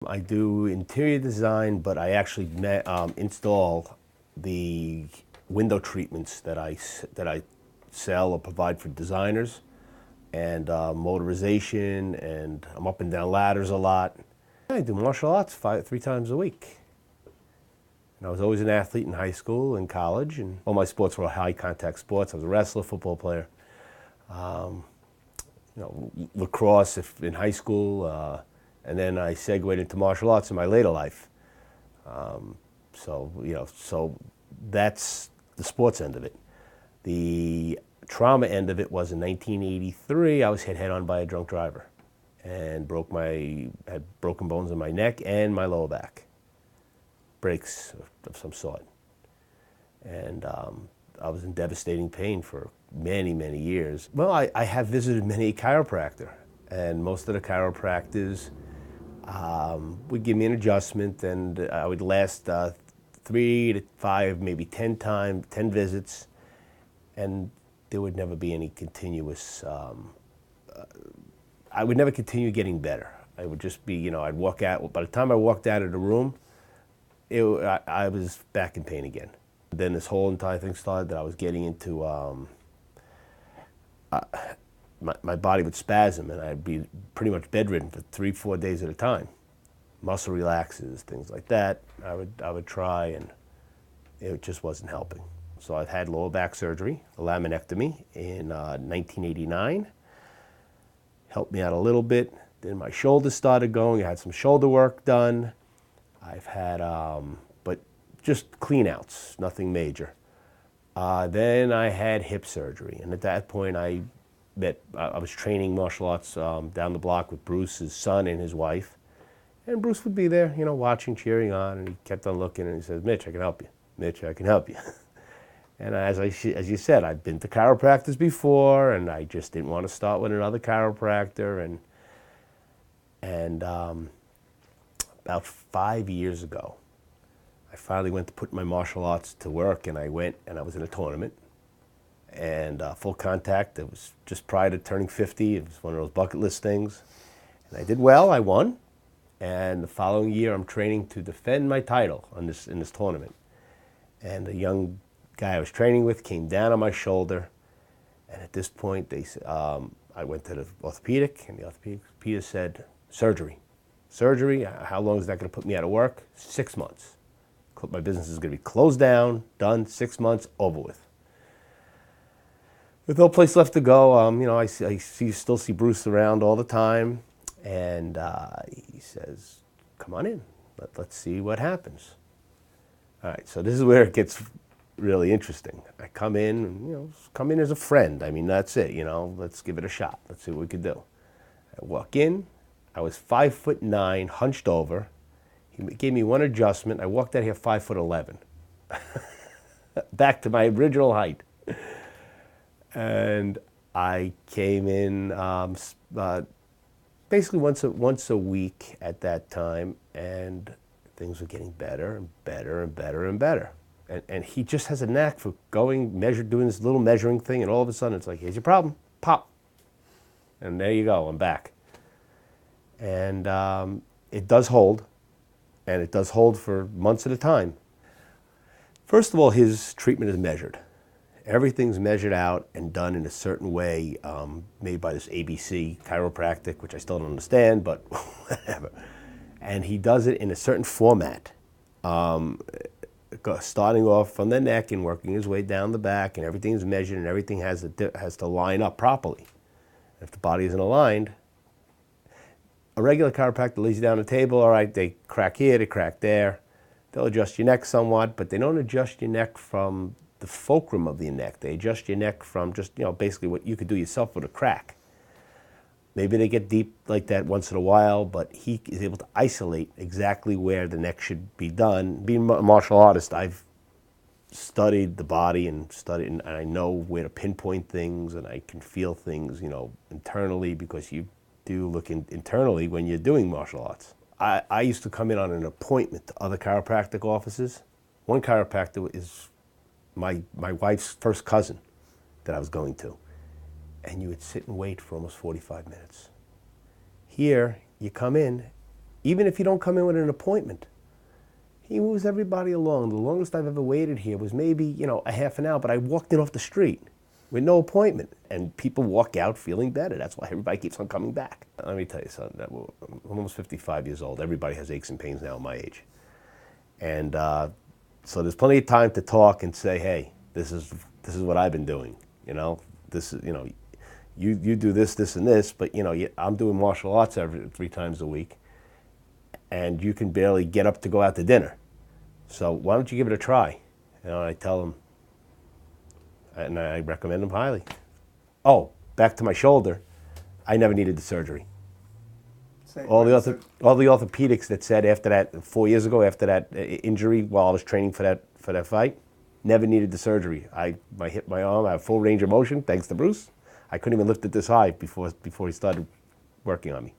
I do interior design, but I actually install the window treatments that I sell or provide for designers, and motorization, and I'm up and down ladders a lot. I do martial arts 3 times a week. And I was always an athlete in high school and college, and all my sports were high contact sports. I was a wrestler, football player, lacrosse in high school, and then I segued into martial arts in my later life. So that's the sports end of it. The trauma end of it was in 1983. I was hit head on by a drunk driver, and had broken bones in my neck and my lower back, breaks of some sort, and I was in devastating pain for many, many years. Well, I have visited many chiropractors, and most of the chiropractors would give me an adjustment, and I would last 3 to 5, maybe 10 visits, and there would never be any continuous, I would never continue getting better. I would just be, I'd walk out, by the time I walked out of the room, I was back in pain again. Then this whole entire thing started that I was getting into, my body would spasm, and I'd be pretty much bedridden for 3-4 days at a time. Muscle relaxes, things like that. I would try, and it just wasn't helping. So I've had lower back surgery, a laminectomy, in 1989. Helped me out a little bit. Then my shoulders started going. I had some shoulder work done. I've had, but just clean outs, nothing major. Then I had hip surgery, and at that point I was training martial arts down the block with Bruce's son and his wife. And Bruce would be there, watching, cheering on, and he kept on looking, and he says, "Mitch, I can help you. Mitch, I can help you." And as you said, I've been to chiropractors before, and I just didn't want to start with another chiropractor. And about 5 years ago, I finally went to put my martial arts to work, and I went and I was in a tournament, and full contact. It was just prior to turning 50. It was one of those bucket list things, and I did well. I won, and the following year I'm training to defend my title in this tournament. And a young guy I was training with came down on my shoulder, and at this point I went to the orthopedic, and the orthopedic said, "Surgery. Surgery, how long is that going to put me out of work? 6 months. My business is going to be closed down, done, 6 months, over with." With no place left to go, I still see Bruce around all the time, and he says, "Come on in, let's see what happens." All right, so this is where it gets really interesting. I come in, come in as a friend. I mean, that's it, let's give it a shot. Let's see what we can do. I walk in. I was 5'9", hunched over. He gave me one adjustment. I walked out here 5'11", back to my original height. And I came in basically once a week at that time, and things were getting better and better and better and better. And he just has a knack for doing this little measuring thing, and all of a sudden it's like, "Here's your problem, pop." And there you go, I'm back. And it does hold, and it does hold for months at a time. First of all, his treatment is measured. Everything's measured out and done in a certain way, made by this ABC Chiropractic, which I still don't understand, but whatever. And he does it in a certain format, starting off from the neck and working his way down the back, and everything's measured, and everything has to line up properly. If the body isn't aligned, a regular chiropractor lays you down on the table. All right, they crack here, they crack there. They'll adjust your neck somewhat, but they don't adjust your neck from the fulcrum of the neck. They adjust your neck from just, basically what you could do yourself with a crack. Maybe they get deep like that once in a while, but he is able to isolate exactly where the neck should be done. Being a martial artist, I've studied the body and I know where to pinpoint things, and I can feel things, internally, because you do look internally when you're doing martial arts. I used to come in on an appointment to other chiropractic offices. One chiropractor is my wife's first cousin that I was going to. And you would sit and wait for almost 45 minutes. Here, you come in, even if you don't come in with an appointment. He moves everybody along. The longest I've ever waited here was maybe, a half an hour, but I walked in off the street with no appointment. And people walk out feeling better. That's why everybody keeps on coming back. Let me tell you something. I'm almost 55 years old. Everybody has aches and pains now at my age. And so there's plenty of time to talk and say, hey, this is what I've been doing. This is, you do this, and this, but I'm doing martial arts 3 times a week, and you can barely get up to go out to dinner. So why don't you give it a try? I tell them, and I recommend them highly. Oh, back to my shoulder, I never needed the surgery. All the orthopedics that said after that, 4 years ago, after that injury while I was training for that fight, never needed the surgery. My hip, my arm, I have full range of motion, thanks to Bruce. I couldn't even lift it this high before he started working on me.